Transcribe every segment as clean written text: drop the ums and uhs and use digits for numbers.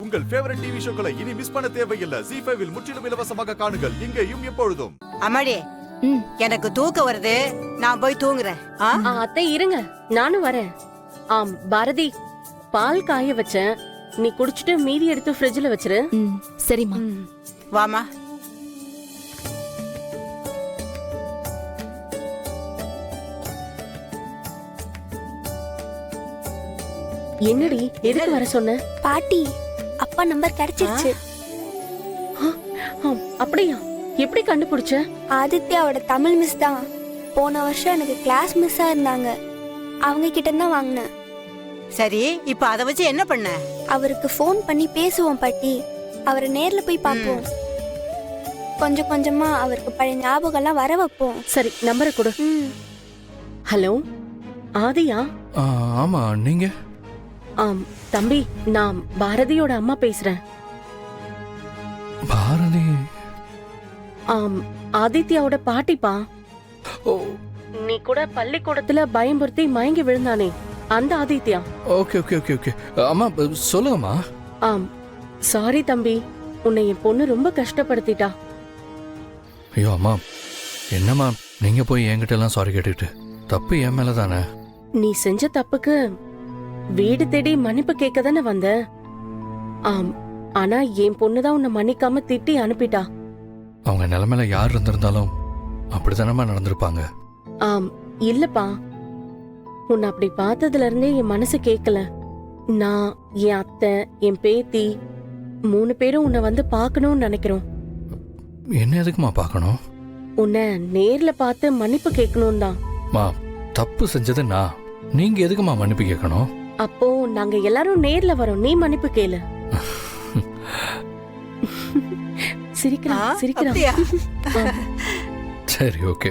உங்கள் favourite TV ஷோக்களை இனி miss பண்ண தேவையில்லை. ஜீ5 இல் முற்றிலும் இலவசமாக காணுங்கள். இங்கேயும் எப்பொழுதும். அம்மாடி, எனக்கு தூக்கம் வருது, நான் போய் தூங்குறேன். அத்தை இருங்க, நானும் வரேன். பாரதி, பால் காய வச்சேன், நீ குடிச்சிட்டு மீதி எடுத்து ஃப்ரிட்ஜ்ல வச்சிரு. சரிம்மா. வாமா. என்னடி, எதுக்கு வர சொன்ன? பாட்டி, அப்பா நம்பர் கிடைச்சிருச்சு. அப்படியா? எப்படி கண்டுபிடிச்ச? ஆதித்யாவோட தமிழ் மிஸ் தான். போன வருஷம் எனக்கு கிளாஸ் மிஸ்ஸா இருந்தாங்க, அவங்க கிட்ட தான் வாங்கினேன். சரி, இப்ப அத வச்சு என்ன பண்ண? அவருக்கு ஃபோன் பண்ணி பேசுவோம் பாட்டி. அவரை நேர்ல போய் பார்ப்போம். கொஞ்சம் கொஞ்சமா அவருக்கு பழைய ஞாபகம் எல்லாம் வர வைப்போம். சரி, நம்பரை கொடு. ஹலோ, ஆதியா? ஆமா, நீங்க? தம்பி, நான் பாரதியோட அம்மா பேசுறேன். பாரதி? ஆதித்யாவோட பாட்டிப்பா. நீ கூட பள்ளிக்கூடத்துல பயம்புறுத்தி மயங்கி விழுந்தானே, அந்த Aditya. Okay okay okay okay. அம்மா சொல்லுங்கம்மா. சாரி தம்பி, உன்னை என் பொண்ணு ரொம்ப கஷ்டப்படுத்திட்டா. ஐயோ அம்மா, என்னம்மா நீங்க போய் என்கிட்ட எல்லாம் சாரி கேட்டுக்கிட்டு? தப்பு என் மேல தானே. நீ செஞ்ச தப்புக்கு வீடு தேடி மன்னிப்பு கேட்க தானே வந்த. ஆனா என் பொண்ணுதான் உன்னை மன்னிக்காம திட்டி அனுப்பிட்டா. அவங்க நிலைமையில யார் இருந்திருந்தாலும் அப்படித்தானமா நடந்திருப்பாங்க. இல்லப்பா, உன்னை அப்படி பார்த்ததுல இருந்தே என் மனசு கேட்கல. நான், என் அத்தை, என் பேத்தி 3 பேரும் உன்னை வந்து பார்க்கணும்னு நினைக்கிறோம். என்ன எதுக்குமா பார்க்கணும்? உன்னை நேர்ல பார்த்து மன்னிப்பு கேட்கணும் தான். மா, தப்பு செஞ்சது நான், நீங்க எதுக்குமா மன்னிப்பு கேட்கணும்? அப்போ நாங்க எல்லாரும் நேர்ல வரோம், நீ மன்னிப்பு கேளு. சிரிக்கிறா. சரி, ஓகே,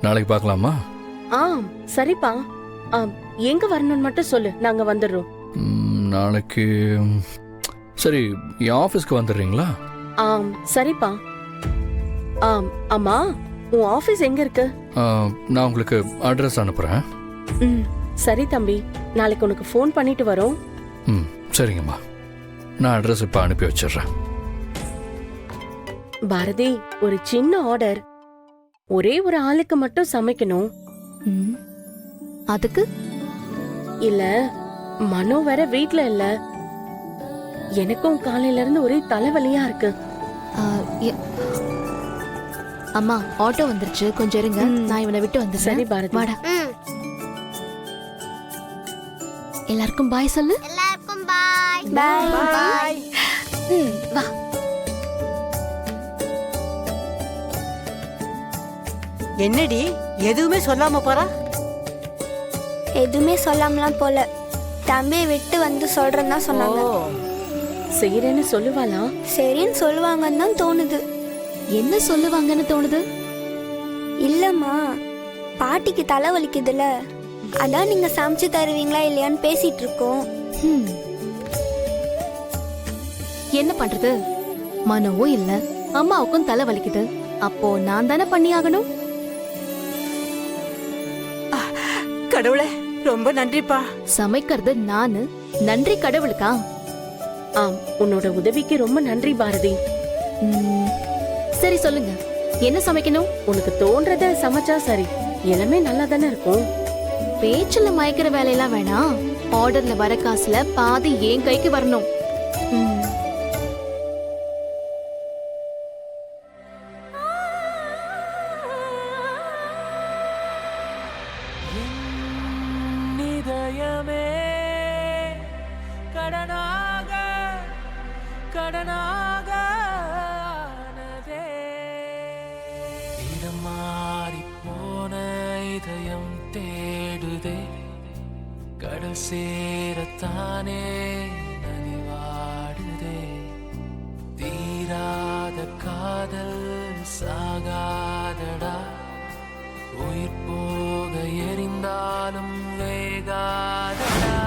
நாளைக்கு பார்க்கலாமா? சரிப்பா. எங்க வரணும்னு மட்டும் சொல்லு, நாங்க வந்துடுறோம். நாளைக்கு சரி, என் ஆபீஸ்க்கு வந்துடுறீங்களா? சரிப்பா. அம்மா, உன் ஆபீஸ் எங்க இருக்கு? நான் உங்களுக்கு அட்ரஸ் அனுப்புறேன். சரி தம்பி, நாளைக்கு உனக்கு ஃபோன் பண்ணிட்டு வரோம். சரிங்கம்மா, நான் அட்ரஸ் இப்ப அனுப்பி வச்சிடுறேன். பாரதி, ஒரு சின்ன ஆர்டர். ஒரே ஒரு ஆளுக்கு மட்டும் சமைக்கணும். அதுக்கு? இல்ல, மனோ வேற வீட்ல இல்ல. எனக்கும் காலையில இருந்து ஒரே தலைவலியா இருக்கு. அம்மா, ஆட்டோ வந்துருச்சு, கொஞ்சம் இருங்க, நான் இவனை விட்டு வந்து. சரி பாரதி, வாடா. எல்லாருக்கும் பாய் சொல்லு. எல்லாருக்கும் பாய். பாய் பாய். வா. என்னடி எதுவுமே சொல்லாம போறா? எதுவுமே சொல்லாமலாம் போல, தம்பியை விட்டு வந்து சொல்றேன்னு தான் சொன்னாங்க. செய்யறேன்னு சொல்லுவாளா? சரின்னு சொல்லுவாங்கன்னு தான் தோணுது. என்ன சொல்லுவாங்கன்னு தோணுது? இல்லம்மா, பாட்டிக்கு தலை வலிக்குதுல, அதான் நீங்க சமைச்சு தருவீங்களா இல்லையான்னு பேசிட்டு இருக்கோம். என்ன பண்றது, மனவும் இல்ல, அம்மாவுக்கும் தலை வலிக்குது, அப்போ நான் தானே பண்ணி ஆகணும். கடவுளே, ரொம்ப நன்றிப்பா. சமைக்கிறது நானு, நன்றி கடவுளுக்கா? உன்னோட உதவிக்கு ரொம்ப நன்றி பாரதி. சரி சொல்லுங்க, என்ன சமைக்கணும்? உனக்கு தோன்றத சமைச்சா சரி, எல்லாமே நல்லா தானே இருக்கும். பேச்சுல மயக்கிற வேலையெல்லாம் வேணாம், ஆர்டர்ல வர காசுல பாதி என் கைக்கு வரணும். கடல் சேரத்தானே நதிவாடுதே, தீராத காதல் சாகாதடா, உயிர் போக எரிந்தாலும் வேகாதடா,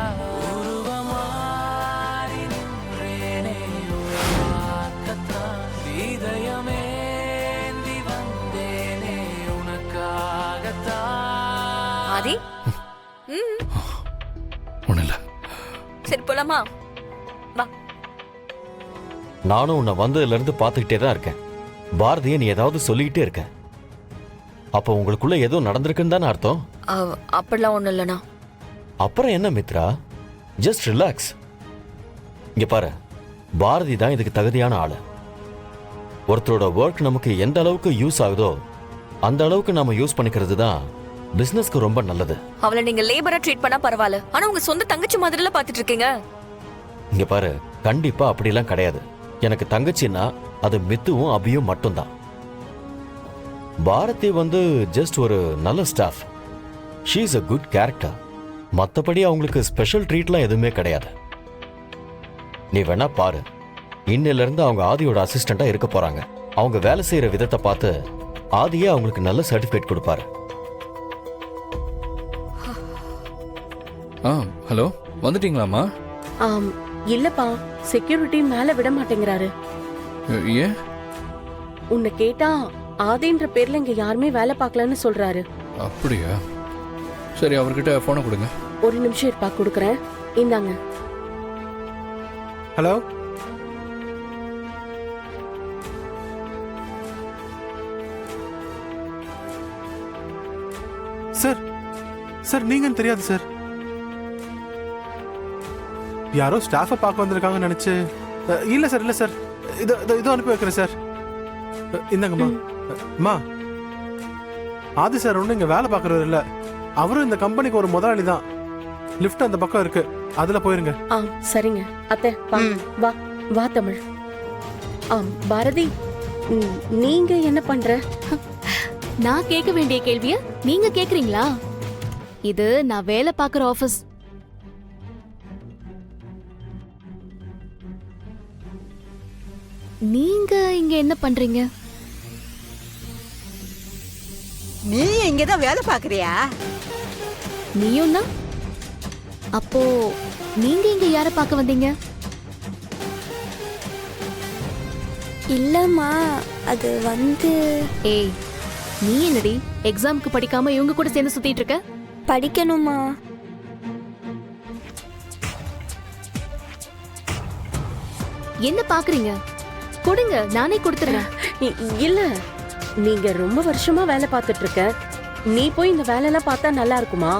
உருவமாறி நின்றேனே உருவாக்கத்தான், இதயமேந்தி வந்தேனே உனக்காகத்தான். ஆதி, ஒண்ணுல. சரி போலாமா? வா. நானும் உன்னை வந்ததுல இருந்து பார்த்துக்கிட்டே தான் இருக்கேன். பாரதியை நீ ஏதாவது சொல்லிக்கிட்டே இருக்க. அப்போ உங்களுக்குள்ள ஏதோ நடந்திருக்குன்னு தானே அர்த்தம்? அப்படிலாம் ஒண்ணும் இல்லைண்ணா. அப்புறம் என்ன மித்ரா, ஜஸ்ட் ரிலாக்ஸ். இங்க பாரு, பாரதி தான் இதுக்கு தகுதியான ஆளு. ஒருத்தரோட ஒர்க் நமக்கு எந்த அளவுக்கு யூஸ் ஆகுதோ அந்த அளவுக்கு நாம யூஸ் பண்ணிக்கிறது தான் பிசினஸ்க்கு ரொம்ப நல்லது. அவளை நீங்க லேபரா ட்ரீட் பண்ணா பரவாயில்ல, ஆனா உங்க சொந்த தங்கச்சி மாதிரில பாத்துட்டு இருக்கீங்க. இங்க பாரு, கண்டிப்பா அப்படிலாம் கிடையாது. எனக்கு தங்கச்சின்னா அது மித்துவும் அபியும் மட்டும்தான். பாரதி ஜஸ்ட் ஒரு நல்ல staff. She is a good character. மற்றபடி அவங்களுக்கு ஸ்பெஷல் ட்ரீட்லாம் எதுவுமே கிடையாது. நீ வேணா பாரு, இன்னில இருந்து அவங்க ஆதியோட அசிஸ்டண்டா இருக்க போறாங்க. அவங்க வேலை செய்யற விதத்தை பார்த்து ஆதியே அவங்களுக்கு நல்ல சர்டிபிகேட் கொடுப்பாரு. ஹலோ, வந்துட்டீங்களாம்மா? இல்லப்பா, செக்யூரிட்டி மேல விட மாட்டேங்கிறாரு. ஏன்? உன்னை கேட்டா ஆதின்ற பேர்ல இங்க யாருமே வேலை பார்க்கலன்னு சொல்றாரு. அப்படியா? சரி, அவர்கிட்ட போனை கொடுங்க. ஒரு நிமிஷம் இருப்பா, கொடுக்குறேன். இந்தாங்க. Hello, sir. சார் நீங்கன்னு தெரியாது சார். யாரோ ஸ்டாஃபை பார்க்க வந்திருக்காங்கன்னு நினைச்சு. இல்ல சார், இல்ல சார். இதோ அனுப்பி வைக்கிறேன் சார். இந்தாங்கம்மா. அம்மா, ஆதி சார் ஒன்றும் இங்க வேலை பார்க்கறவர் இல்ல. அவரும் இந்த கம்பெனிக்கு ஒரு முதலாளி தான். லிஃப்ட் அந்த பக்கம் இருக்கு, அதுல போயிருங்க. சரிங்க அத்தை. வா வா தமிழ். பாரதி, நீங்க என்ன பண்ற? நான் கேட்க வேண்டிய கேள்விய நீங்க கேக்குறீங்களா? இது நான் வேலை பார்க்குற ஆபீஸ். நீங்க இங்க என்ன பண்றீங்க? நீ இங்கதான் வேலை பாக்குறியா? நீயும் தான்? அப்போ நீங்க இங்க யார பார்க்க வந்தீங்க? இல்லம்மா, அது ஏய், நீ என்னடி எக்ஸாமுக்கு படிக்காம இவங்க கூட சேர்ந்து சுத்திட்டு இருக்க? படிக்கணுமா. என்ன பாக்குறீங்க? கொடுங்க, நானே கொடுத்துறேன். இல்ல, நீங்க ரொம்ப வருஷமா வேலை பார்த்துட்டு இருக்க. நீ போய் இந்த வேலையெல்லாம் பார்த்தா நல்லா இருக்குமா?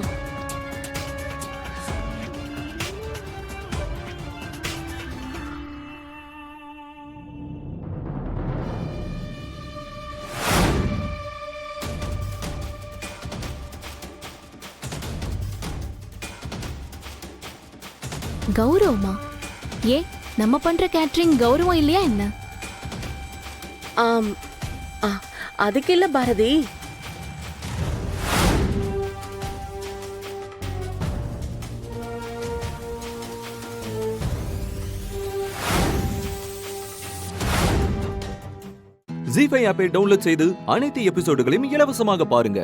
கௌரவமா? ஏ, நம்ம பண்ற கேட்டரிங் கௌரவம் இல்லையா என்ன? அதுக்கு இல்ல பாரதி. ஜீ5 ஆப்பை டவுன்லோட் செய்து அனைத்து எபிசோடுகளையும் இலவசமாக பாருங்க.